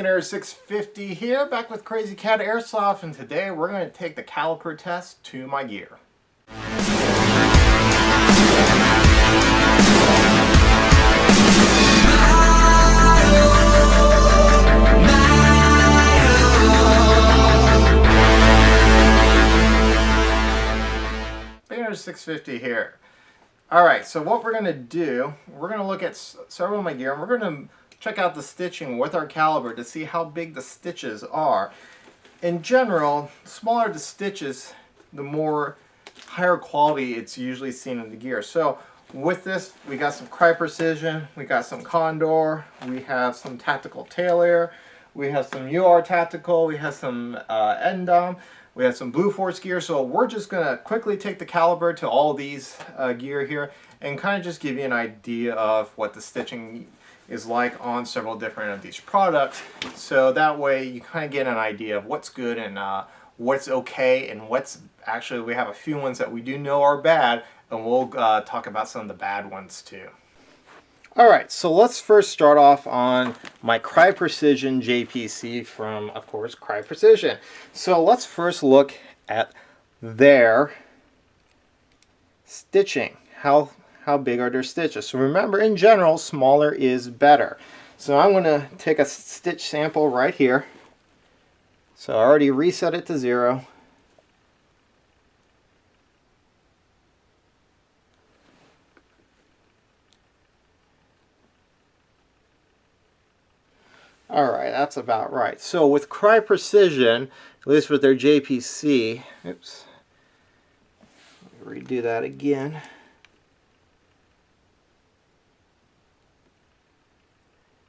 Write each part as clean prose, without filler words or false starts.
Air 650 here, back with Crazy Cat Airsoft, and today we're going to take the caliper test to my gear. Air 650 here. Alright, so what we're going to do, we're going to look at several of my gear, and we're going to check out the stitching with our caliber to see how big the stitches are. In general, the smaller the stitches, the more higher quality it's usually seen in the gear. So with this, we got some Cry Precision, we got some Condor, we have some Tactical Tail Air, we have some UR Tactical, we have some Endom, we have some Blue Force gear. So we're just going to quickly take the caliber to all these gear here and kind of just give you an idea of what the stitching is like on several different of these products, so that way you kind of get an idea of what's good and what's okay and what's actually, we have a few ones that we do know are bad, and we'll talk about some of the bad ones too. Alright, so let's first start off on my Cry Precision JPC from, of course, Cry Precision. So let's first look at their stitching. How big are their stitches? So remember, in general, smaller is better. So I'm going to take a stitch sample right here. So I already reset it to 0. Alright, that's about right. So with Cry Precision, at least with their JPC, oops, let me redo that again.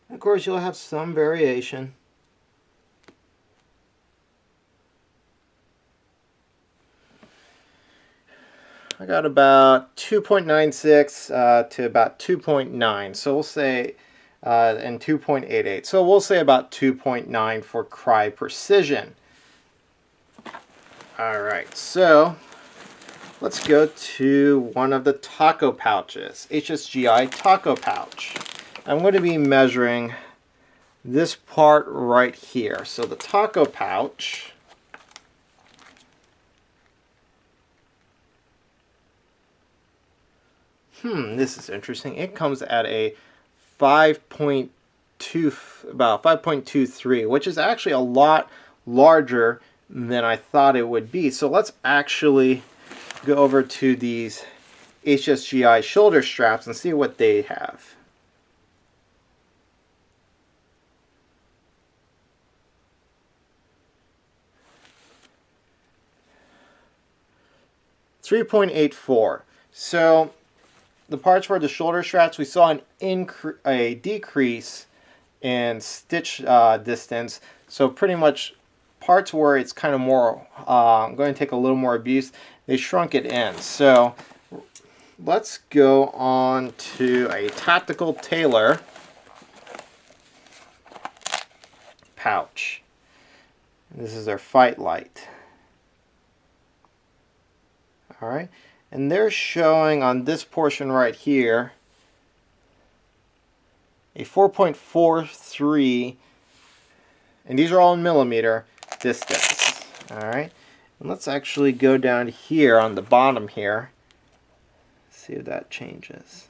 Of course, you'll have some variation. I got about 2.96 to about 2.9. So we'll say, and 2.88. So we'll say about 2.9 for Cry Precision. Alright, so let's go to one of the taco pouches, HSGI taco pouch. I'm going to be measuring this part right here. So the taco pouch, this is interesting. It comes at a 5.2, about 5.23, which is actually a lot larger than I thought it would be. So let's actually go over to these HSGI shoulder straps and see what they have. 3.84. So the parts for the shoulder straps, we saw a decrease in stitch distance. So pretty much parts where it's kind of more going to take a little more abuse, they shrunk it in. So let's go on to a Tactical Tailor pouch. This is their Fight Light. Alright, and they're showing on this portion right here a 4.43, and these are all in millimeter distance. Alright, and let's actually go down here on the bottom here, see if that changes.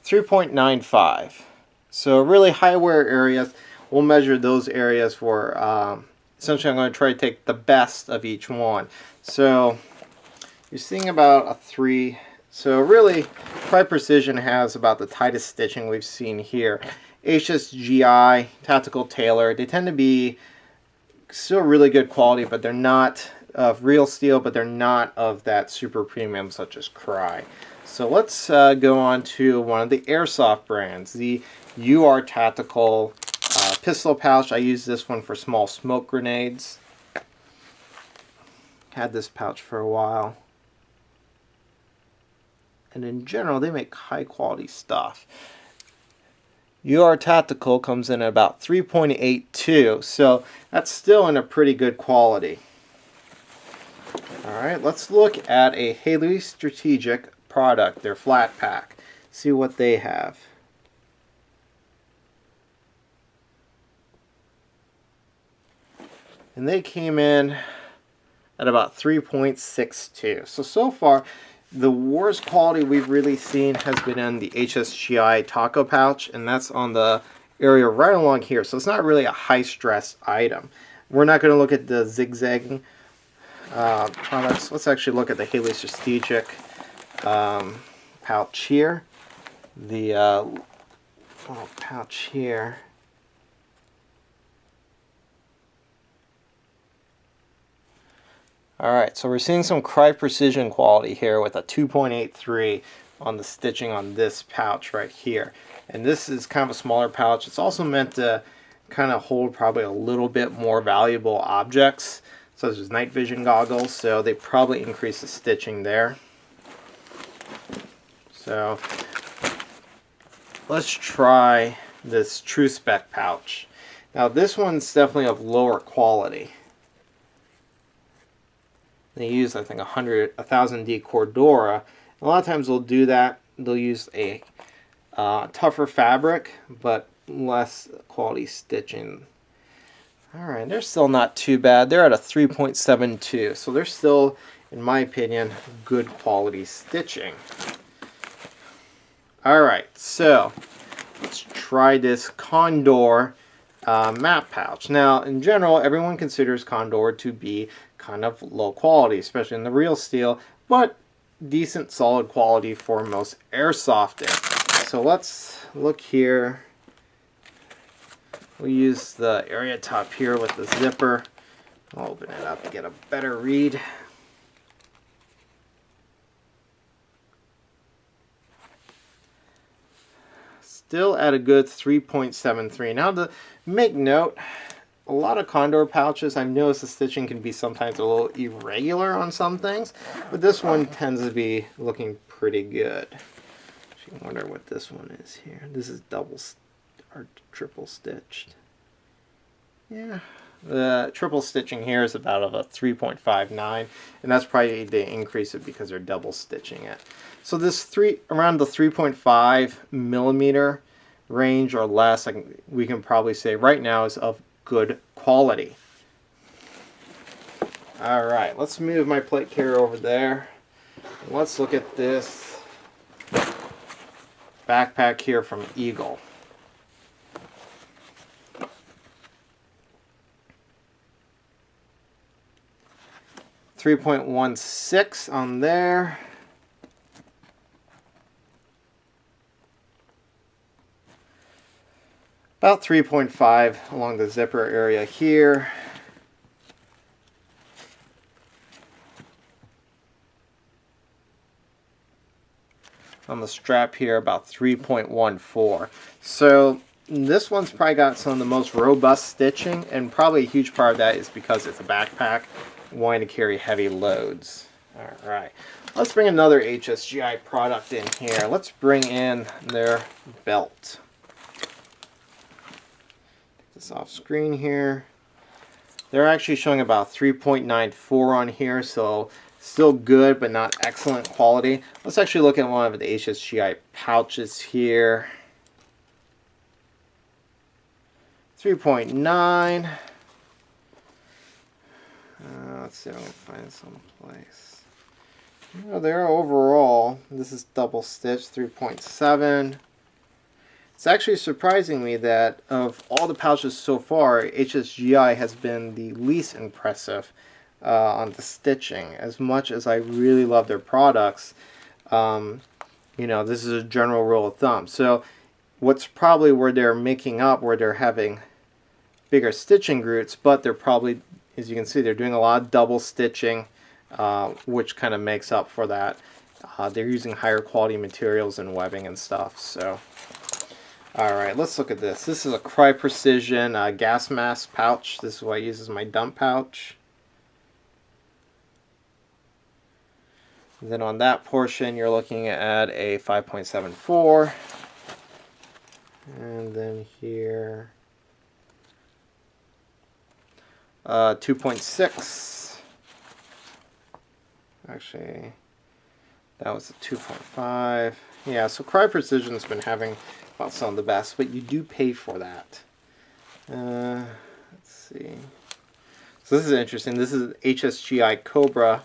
3.95. So really high wear areas, we'll measure those areas for essentially I'm going to try to take the best of each one. So you're seeing about a 3. So really, Cry Precision has about the tightest stitching we've seen here. HSGI, Tactical Tailor, they tend to be still really good quality, but they're not of real steel, but they're not of that super premium such as Cry. So let's go on to one of the Airsoft brands, the UR Tactical pistol pouch. I use this one for small smoke grenades. Had this pouch for a while. And in general, they make high quality stuff. UR Tactical comes in at about 3.82, so that's still in a pretty good quality. Alright, let's look at a Haley Strategic product, their flat pack. See what they have. and they came in at about 3.62. So far, the worst quality we've really seen has been in the HSGI taco pouch, and that's on the area right along here. So it's not really a high stress item. We're not going to look at the zigzagging products. Let's actually look at the Haley Strategic pouch here. The little pouch here. Alright, so we're seeing some Crye Precision quality here with a 2.83 on the stitching on this pouch right here. And this is kind of a smaller pouch. It's also meant to kind of hold probably a little bit more valuable objects, such as night vision goggles, so they probably increase the stitching there. So let's try this True Spec pouch. Now this one's definitely of lower quality. They use, I think, 1000D Cordura. A lot of times they'll do that. They'll use a tougher fabric, but less quality stitching. Alright, they're still not too bad. They're at a 3.72, so they're still, in my opinion, good quality stitching. Alright, so let's try this Condor map pouch. Now, in general, everyone considers Condor to be kind of low quality, especially in the real steel, but decent solid quality for most airsofting. So let's look here. We'll use the area top here with the zipper. I'll open it up to get a better read. Still at a good 3.73. Now, to make note, a lot of Condor pouches, I've noticed the stitching can be sometimes a little irregular on some things, but this one tends to be looking pretty good. I wonder what this one is here. This is double or triple stitched. Yeah, the triple stitching here is about of a 3.59, and that's probably they increase it because they're double stitching it. So this around the 3.5 millimeter range or less, we can probably say right now is of good quality. Alright, let's move my plate carrier over there. Let's look at this backpack here from Eagle. .16 on there. About 3.5 along the zipper area here. On the strap here, about 3.14. So this one's probably got some of the most robust stitching, and probably a huge part of that is because it's a backpack wanting to carry heavy loads. Alright, let's bring another HSGI product in here. Let's bring in their belt. This off screen here. They're actually showing about 3.94 on here, so still good but not excellent quality. Let's actually look at one of the HSGI pouches here. 3.9. Let's see if I can find some place. Well, there overall, this is double stitched, 3.7. It's actually surprising me that of all the pouches so far, HSGI has been the least impressive on the stitching. As much as I really love their products, you know, this is a general rule of thumb. So what's probably where they're making up, where they're having bigger stitching groups, but they're probably, as you can see, they're doing a lot of double stitching, which kind of makes up for that. They're using higher quality materials and webbing and stuff. So, alright, let's look at this. This is a Crye Precision gas mask pouch. This is what I use as my dump pouch. And then on that portion, you're looking at a 5.74. And then here, 2.6. Actually, that was a 2.5. Yeah, so Crye Precision's been having about some of the best, but you do pay for that. Let's see. So this is interesting. This is HSGI Cobra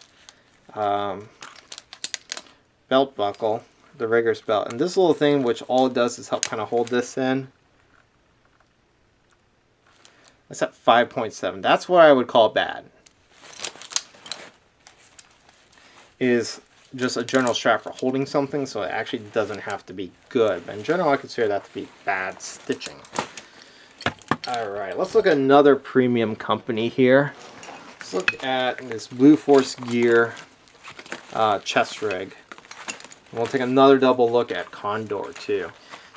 belt buckle, the rigger's belt. And this little thing, which all it does is help kind of hold this in. That's at 5.7. That's what I would call bad. Is just a general strap for holding something, so it actually doesn't have to be good. But in general, I consider that to be bad stitching. Alright, let's look at another premium company here. Let's look at this Blue Force Gear chest rig. We'll take another double look at Condor too.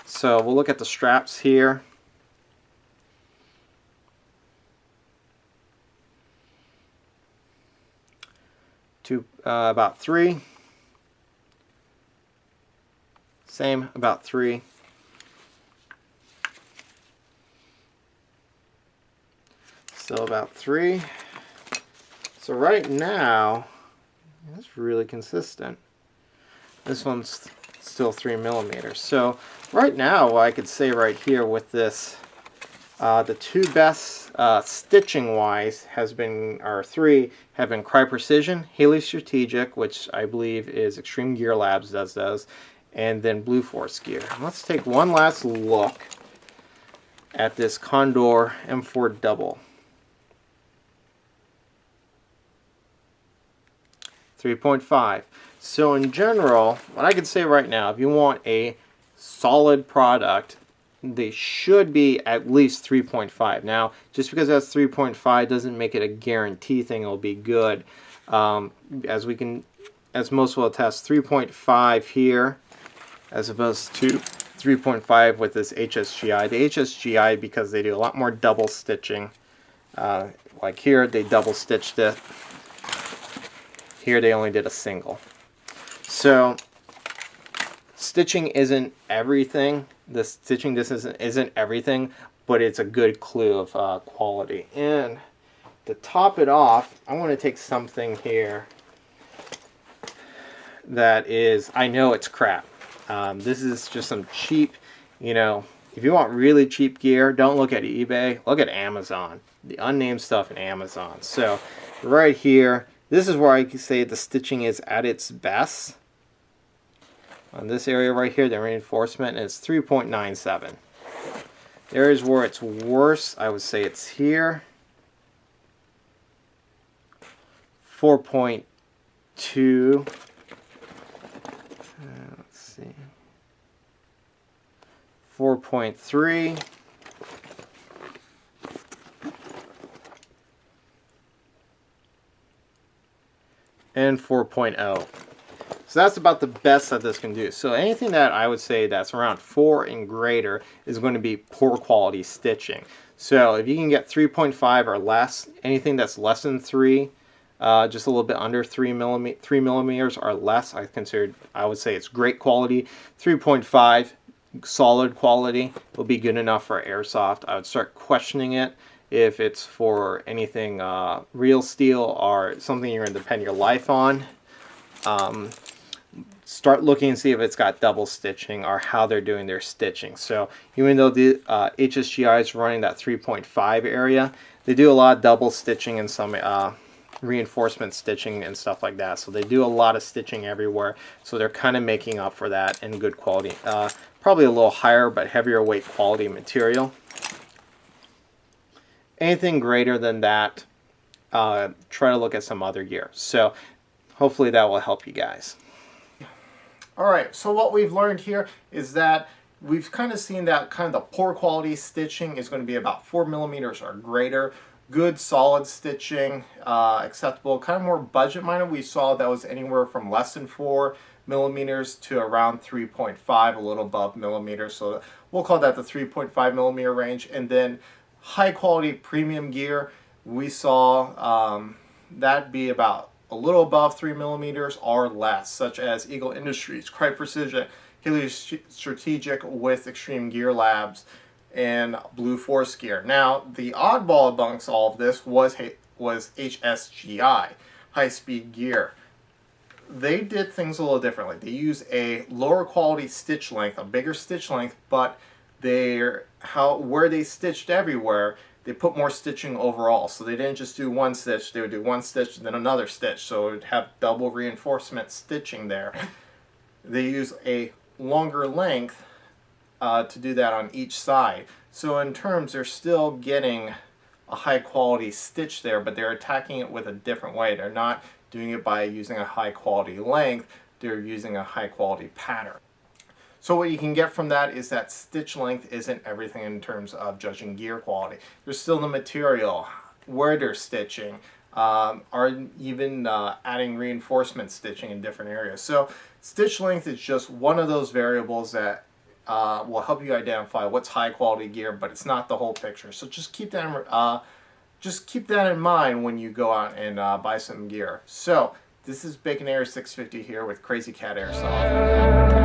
So we'll look at the straps here. About 3. Same, about 3. Still about 3. So right now, that's really consistent. This one's still 3 millimeters. So right now, what I could say right here with this, the two best stitching wise have been Cry Precision, Haley Strategic, which I believe is Extreme Gear Labs does those, and then Blue Force Gear. Let's take one last look at this Condor M4 Double. 3.5. So in general, what I could say right now, if you want a solid product, they should be at least 3.5. Now, just because that's 3.5 doesn't make it a guarantee thing it'll be good. As most will attest, 3.5 here, as opposed to 3.5 with this HSGI. The HSGI, because they do a lot more double stitching. Like here, they double stitched it. Here, they only did a single. So, stitching isn't everything. The stitching distance isn't everything, but it's a good clue of quality. And to top it off, I want to take something here that is, I know it's crap. This is just some cheap, if you want really cheap gear, don't look at eBay, look at Amazon. The unnamed stuff in Amazon. So, right here, this is where I can say the stitching is at its best. On this area right here, the reinforcement is 3.97. Areas where it's worse, I would say it's here. 4.2. Let's see. 4.3. And 4.0. So that's about the best that this can do. So anything that I would say that's around 4 and greater is going to be poor quality stitching. So if you can get 3.5 or less, anything that's less than 3, just a little bit under 3 millimeters or less, I would say it's great quality. 3.5, solid quality, will be good enough for Airsoft. I would start questioning it if it's for anything real steel or something you're going to depend your life on. Start looking and see if it's got double stitching or how they're doing their stitching. So even though the HSGI is running that 3.5 area, they do a lot of double stitching and some reinforcement stitching and stuff like that. So they do a lot of stitching everywhere. So they're kind of making up for that in good quality. Probably a little higher but heavier weight quality material. Anything greater than that, try to look at some other gear. So hopefully that will help you guys. Alright, so what we've learned here is that we've kind of seen that kind of the poor quality stitching is going to be about 4 millimeters or greater. Good solid stitching, acceptable, kind of more budget minded. We saw that was anywhere from less than 4 millimeters to around 3.5, a little above millimeters. So we'll call that the 3.5 millimeter range. And then high quality premium gear, we saw that be about a little above 3 millimeters or less, such as Eagle Industries, Cry Precision, Haley Strategic with Extreme Gear Labs, and Blue Force Gear. Now, the oddball amongst all of this was HSGI, High Speed Gear. They did things a little differently. They use a lower quality stitch length, a bigger stitch length, but where they stitched everywhere, they put more stitching overall. So they didn't just do one stitch, they would do one stitch and then another stitch. So it would have double reinforcement stitching there. They use a longer length to do that on each side. So in terms, they're still getting a high quality stitch there, but they're attacking it with a different way. They're not doing it by using a high quality length, they're using a high quality pattern. So what you can get from that is that stitch length isn't everything in terms of judging gear quality. There's still the material, where they're stitching, or even adding reinforcement stitching in different areas. So stitch length is just one of those variables that will help you identify what's high quality gear, but it's not the whole picture. So just keep that in mind when you go out and buy some gear. So this is Bacon Air 650 here with Crazy Cat Airsoft.